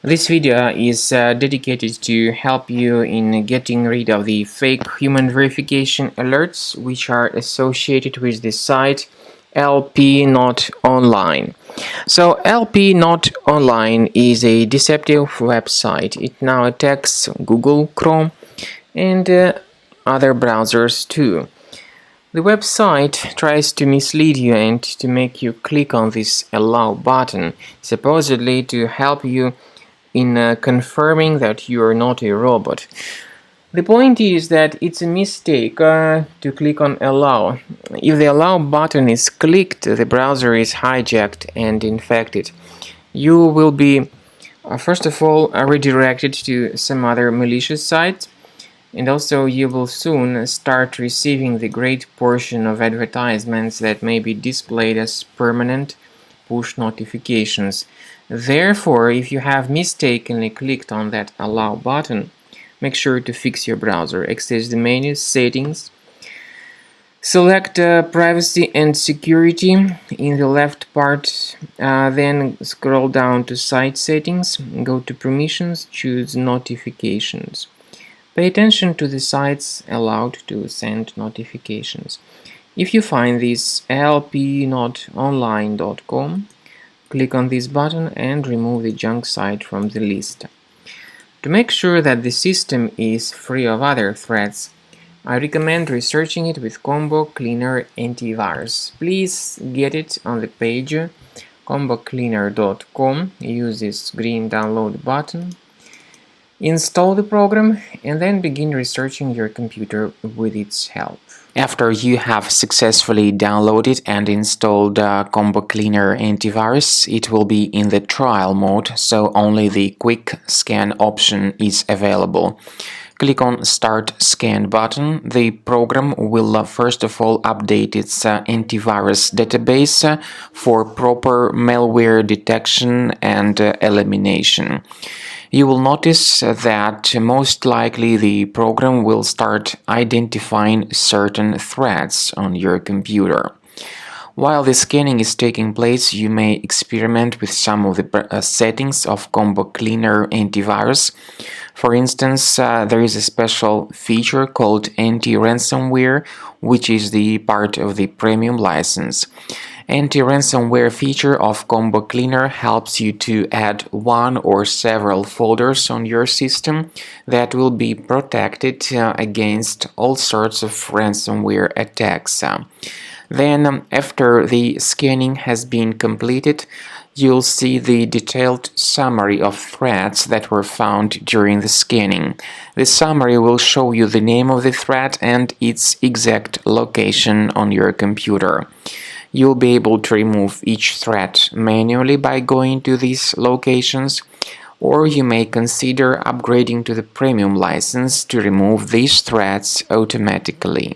This video is dedicated to help you in getting rid of the fake human verification alerts which are associated with the site LP Not Online. So LP Not Online is a deceptive website. It now attacks Google Chrome and other browsers too. The website tries to mislead you and to make you click on this allow button, supposedly to help you in confirming that you are not a robot. The point is that it's a mistake to click on allow. If the allow button is clicked, the browser is hijacked and infected. You will be, first of all, redirected to some other malicious site, and also you will soon start receiving the great portion of advertisements that may be displayed as permanent push notifications. Therefore, if you have mistakenly clicked on that allow button, make sure to fix your browser. Access the menu, settings, select privacy and security in the left part, then scroll down to site settings, go to permissions, choose notifications. Pay attention to the sites allowed to send notifications. If you find this lpnotonline.com, click on this button and remove the junk site from the list. To make sure that the system is free of other threats, I recommend researching it with Combo Cleaner Antivirus. Please get it on the page combocleaner.com. Use this green download button. Install the program and then begin researching your computer with its help. After you have successfully downloaded and installed Combo Cleaner Antivirus, it will be in the trial mode, so only the quick scan option is available. Click on Start Scan button. The program will first of all update its antivirus database for proper malware detection and elimination. You will notice that most likely the program will start identifying certain threats on your computer. While the scanning is taking place, you may experiment with some of the settings of Combo Cleaner Antivirus. For instance, there is a special feature called anti-ransomware, which is the part of the premium license. Anti-ransomware feature of Combo Cleaner helps you to add one or several folders on your system that will be protected against all sorts of ransomware attacks. Then, after the scanning has been completed, you'll see the detailed summary of threats that were found during the scanning. The summary will show you the name of the threat and its exact location on your computer. You'll be able to remove each threat manually by going to these locations, or you may consider upgrading to the premium license to remove these threats automatically.